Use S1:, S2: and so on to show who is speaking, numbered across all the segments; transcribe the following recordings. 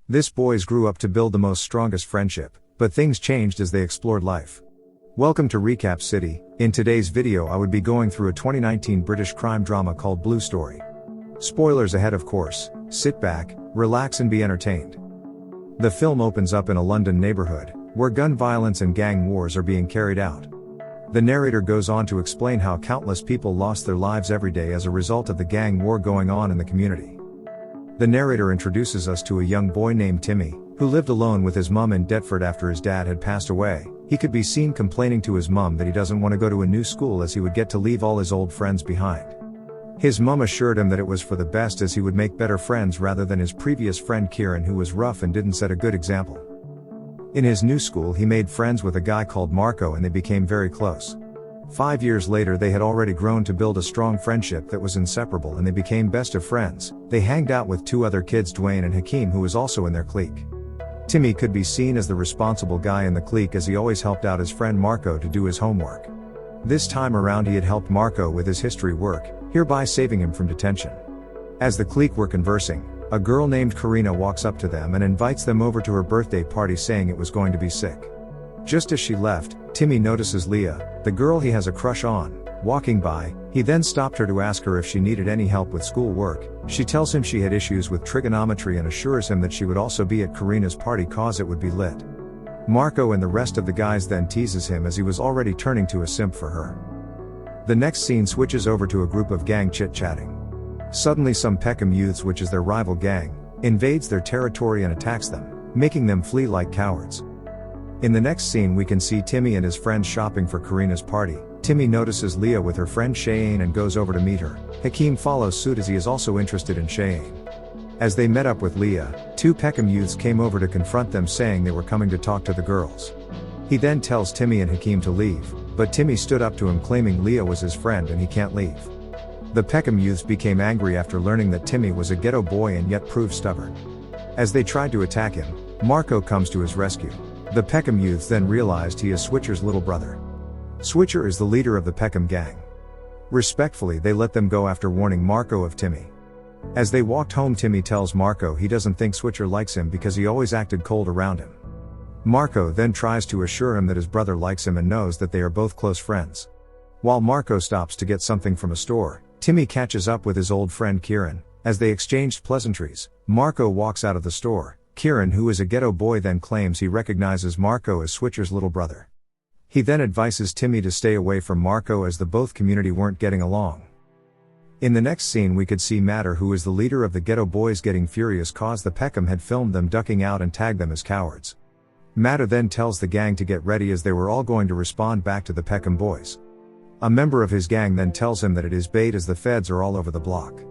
S1: This boys grew up to build the most strongest friendship, but things changed as they explored life. Welcome to Recap City. In today's video I would be going through a 2019 British crime drama called Blue Story. Spoilers ahead of course, sit back, relax and be entertained. The film opens up in a London neighborhood, where gun violence and gang wars are being carried out. The narrator goes on to explain how countless people lost their lives every day as a result of the gang war going on in the community. The narrator introduces us to a young boy named Timmy, who lived alone with his mum in Deptford after his dad had passed away. He could be seen complaining to his mum that he doesn't want to go to a new school as he would get to leave all his old friends behind. His mum assured him that it was for the best as he would make better friends rather than his previous friend Kieran, who was rough and didn't set a good example. In his new school he made friends with a guy called Marco and they became very close. 5 years later they had already grown to build a strong friendship that was inseparable and they became best of friends. They hanged out with two other kids, Dwayne and Hakeem, who was also in their clique. Timmy could be seen as the responsible guy in the clique as he always helped out his friend Marco to do his homework. This time around he had helped Marco with his history work, hereby saving him from detention. As the clique were conversing, a girl named Karina walks up to them and invites them over to her birthday party, saying it was going to be sick. Just as she left, Timmy notices Leah, the girl he has a crush on, walking by. He then stopped her to ask her if she needed any help with school work. She tells him she had issues with trigonometry and assures him that she would also be at Karina's party cause it would be lit. Marco and the rest of the guys then teases him as he was already turning to a simp for her. The next scene switches over to a group of gang chit-chatting. Suddenly some Peckham youths, which is their rival gang, invades their territory and attacks them, making them flee like cowards. In the next scene we can see Timmy and his friends shopping for Karina's party. Timmy notices Leah with her friend Cheyenne and goes over to meet her. Hakeem follows suit as he is also interested in Cheyenne. As they met up with Leah, two Peckham youths came over to confront them, saying they were coming to talk to the girls. He then tells Timmy and Hakeem to leave, but Timmy stood up to him claiming Leah was his friend and he can't leave. The Peckham youths became angry after learning that Timmy was a ghetto boy and yet proved stubborn. As they tried to attack him, Marco comes to his rescue. The Peckham youths then realized he is Switcher's little brother. Switcher is the leader of the Peckham gang. Respectfully they let them go after warning Marco of Timmy. As they walked home, Timmy tells Marco he doesn't think Switcher likes him because he always acted cold around him. Marco then tries to assure him that his brother likes him and knows that they are both close friends. While Marco stops to get something from a store, Timmy catches up with his old friend Kieran. As they exchanged pleasantries, Marco walks out of the store. Kieran, who is a ghetto boy, then claims he recognizes Marco as Switcher's little brother. He then advises Timmy to stay away from Marco as the both community weren't getting along. In the next scene we could see Matter, who is the leader of the ghetto boys, getting furious cause the Peckham had filmed them ducking out and tagged them as cowards. Matter then tells the gang to get ready as they were all going to respond back to the Peckham boys. A member of his gang then tells him that it is bait as the feds are all over the block.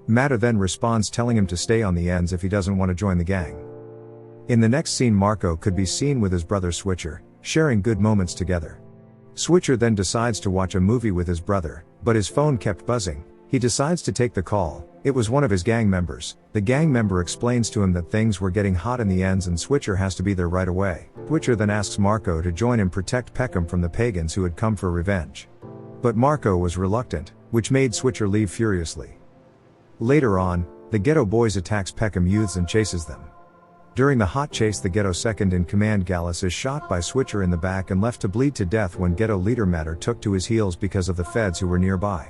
S1: Matter then responds telling him to stay on the ends if he doesn't want to join the gang. In the next scene Marco could be seen with his brother Switcher, sharing good moments together. Switcher then decides to watch a movie with his brother, but his phone kept buzzing. He decides to take the call. It was one of his gang members. The gang member explains to him that things were getting hot in the ends and Switcher has to be there right away. Switcher then asks Marco to join him protect Peckham from the pagans who had come for revenge. But Marco was reluctant, which made Switcher leave furiously. Later on, the ghetto boys attacks Peckham youths and chases them. During the hot chase the ghetto second-in-command Gallus is shot by Switcher in the back and left to bleed to death when ghetto leader Matter took to his heels because of the feds who were nearby.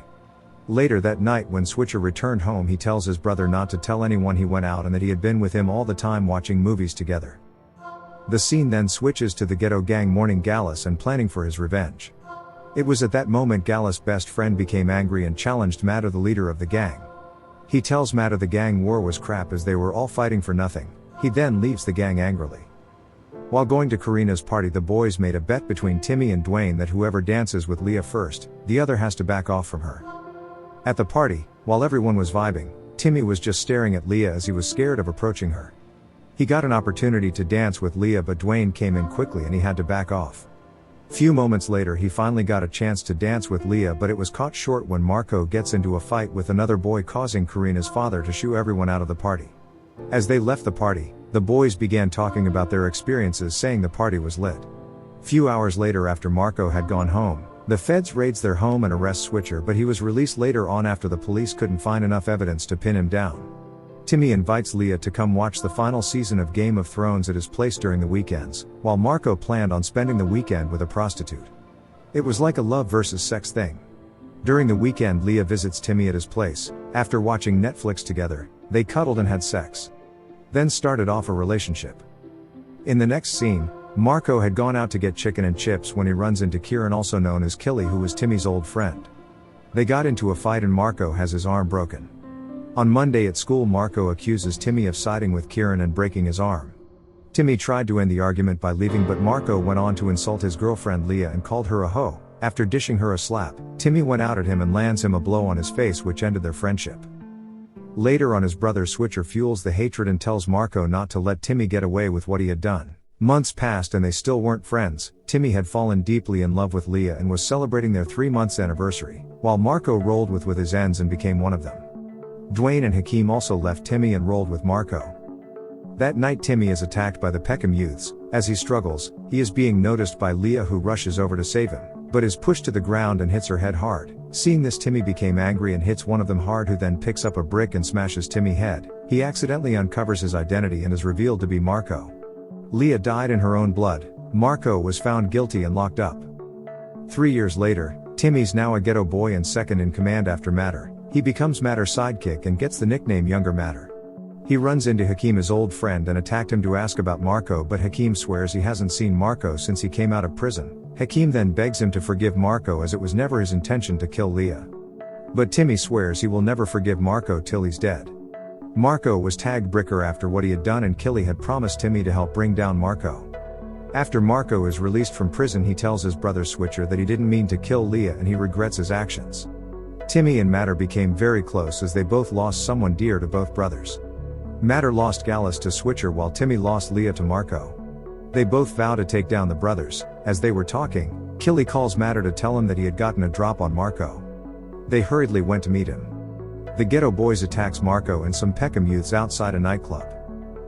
S1: Later that night when Switcher returned home he tells his brother not to tell anyone he went out and that he had been with him all the time watching movies together. The scene then switches to the ghetto gang mourning Gallus and planning for his revenge. It was at that moment Gallus' best friend became angry and challenged Matter, the leader of the gang. He tells Matter the gang war was crap as they were all fighting for nothing. He then leaves the gang angrily. While going to Karina's party the boys made a bet between Timmy and Dwayne that whoever dances with Leah first, the other has to back off from her. At the party, while everyone was vibing, Timmy was just staring at Leah as he was scared of approaching her. He got an opportunity to dance with Leah but Dwayne came in quickly and he had to back off. Few moments later he finally got a chance to dance with Leah but it was caught short when Marco gets into a fight with another boy causing Karina's father to shoo everyone out of the party. As they left the party, the boys began talking about their experiences saying the party was lit. Few hours later after Marco had gone home, the feds raids their home and arrest Switcher but he was released later on after the police couldn't find enough evidence to pin him down. Timmy invites Leah to come watch the final season of Game of Thrones at his place during the weekends, while Marco planned on spending the weekend with a prostitute. It was like a love versus sex thing. During the weekend, Leah visits Timmy at his place. After watching Netflix together, they cuddled and had sex. Then started off a relationship. In the next scene, Marco had gone out to get chicken and chips when he runs into Kieran, also known as Killy, who was Timmy's old friend. They got into a fight and Marco has his arm broken. On Monday at school, Marco accuses Timmy of siding with Kieran and breaking his arm. Timmy tried to end the argument by leaving, but Marco went on to insult his girlfriend Leah and called her a hoe. After dishing her a slap, Timmy went out at him and lands him a blow on his face, which ended their friendship. Later on, his brother Switcher fuels the hatred and tells Marco not to let Timmy get away with what he had done. Months passed and they still weren't friends. Timmy had fallen deeply in love with Leah and was celebrating their 3-month anniversary, while Marco rolled with his ends and became one of them. Dwayne and Hakeem also left Timmy and rolled with Marco. That night, Timmy is attacked by the Peckham youths. As he struggles, he is being noticed by Leah, who rushes over to save him, but is pushed to the ground and hits her head hard. Seeing this, Timmy became angry and hits one of them hard, who then picks up a brick and smashes Timmy's head. He accidentally uncovers his identity and is revealed to be Marco. Leah died in her own blood. Marco was found guilty and locked up. 3 years later, Timmy's now a ghetto boy and second in command after Matter. He becomes Matter's sidekick and gets the nickname Younger Matter. He runs into Hakeem, his old friend, and attacked him to ask about Marco, but Hakeem swears he hasn't seen Marco since he came out of prison. Hakeem then begs him to forgive Marco, as it was never his intention to kill Leah. But Timmy swears he will never forgive Marco till he's dead. Marco was tagged Bricker after what he had done, and Killy had promised Timmy to help bring down Marco. After Marco is released from prison, he tells his brother Switcher that he didn't mean to kill Leah and he regrets his actions. Timmy and Matter became very close as they both lost someone dear to both brothers. Matter lost Gallus to Switcher while Timmy lost Leah to Marco. They both vow to take down the brothers. As they were talking, Killy calls Matter to tell him that he had gotten a drop on Marco. They hurriedly went to meet him. The ghetto boys attacks Marco and some Peckham youths outside a nightclub.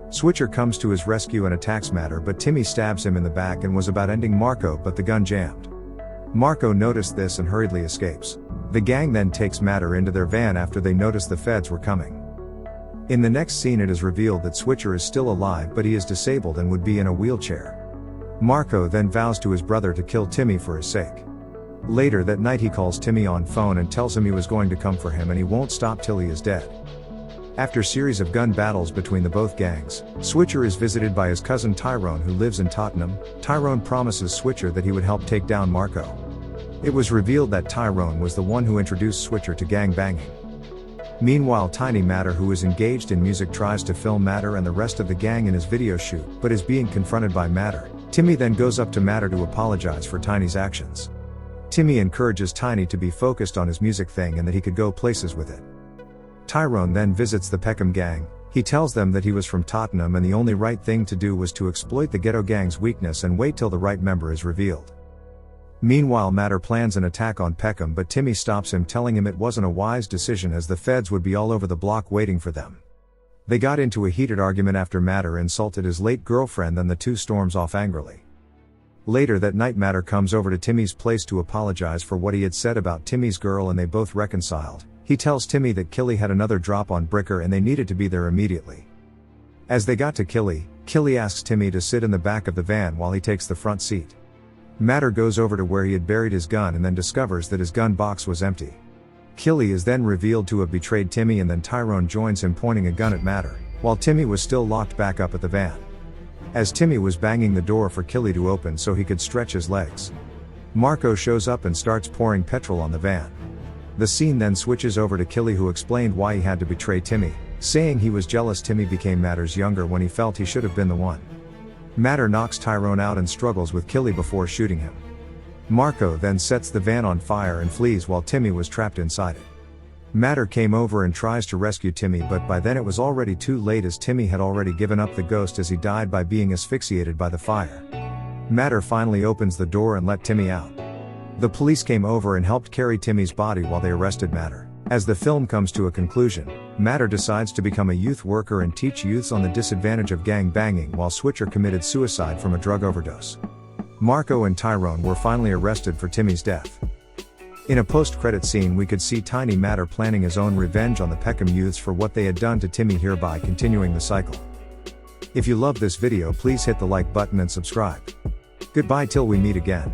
S1: Switcher comes to his rescue and attacks Matter, but Timmy stabs him in the back and was about ending Marco, but the gun jammed. Marco noticed this and hurriedly escapes. The gang then takes Matter into their van after they noticed the feds were coming. In the next scene, it is revealed that Switcher is still alive, but he is disabled and would be in a wheelchair. Marco then vows to his brother to kill Timmy for his sake. Later that night, he calls Timmy on phone and tells him he was going to come for him and he won't stop till he is dead. After series of gun battles between the both gangs, Switcher is visited by his cousin Tyrone, who lives in Tottenham. Tyrone promises Switcher that he would help take down Marco. It was revealed that Tyrone was the one who introduced Switcher to gang banging. Meanwhile, Tiny Matter, who is engaged in music, tries to film Matter and the rest of the gang in his video shoot, but is being confronted by Matter. Timmy then goes up to Matter to apologize for Tiny's actions. Timmy encourages Tiny to be focused on his music thing and that he could go places with it. Tyrone then visits the Peckham gang. He tells them that he was from Tottenham and the only right thing to do was to exploit the ghetto gang's weakness and wait till the right member is revealed. Meanwhile, Matter plans an attack on Peckham, but Timmy stops him, telling him it wasn't a wise decision as the feds would be all over the block waiting for them. They got into a heated argument after Matter insulted his late girlfriend, then the two storms off angrily. Later that night, Matter comes over to Timmy's place to apologize for what he had said about Timmy's girl and they both reconciled. He tells Timmy that Killy had another drop on Bricker and they needed to be there immediately. As they got to Killy, Killy asks Timmy to sit in the back of the van while he takes the front seat. Matter goes over to where he had buried his gun and then discovers that his gun box was empty. Killy is then revealed to have betrayed Timmy, and then Tyrone joins him, pointing a gun at Matter, while Timmy was still locked back up at the van. As Timmy was banging the door for Killy to open so he could stretch his legs, Marco shows up and starts pouring petrol on the van. The scene then switches over to Killy, who explained why he had to betray Timmy, saying he was jealous Timmy became Matter's younger when he felt he should have been the one. Matter knocks Tyrone out and struggles with Killy before shooting him. Marco then sets the van on fire and flees while Timmy was trapped inside it. Matter came over and tries to rescue Timmy, but by then it was already too late as Timmy had already given up the ghost as he died by being asphyxiated by the fire. Matter finally opens the door and let Timmy out. The police came over and helped carry Timmy's body while they arrested Matter. As the film comes to a conclusion, Matter decides to become a youth worker and teach youths on the disadvantage of gang banging, while Switcher committed suicide from a drug overdose. Marco and Tyrone were finally arrested for Timmy's death. In a post-credit scene we could see Tiny Matter planning his own revenge on the Peckham youths for what they had done to Timmy, hereby continuing the cycle. If you love this video, please hit the like button and subscribe. Goodbye till we meet again.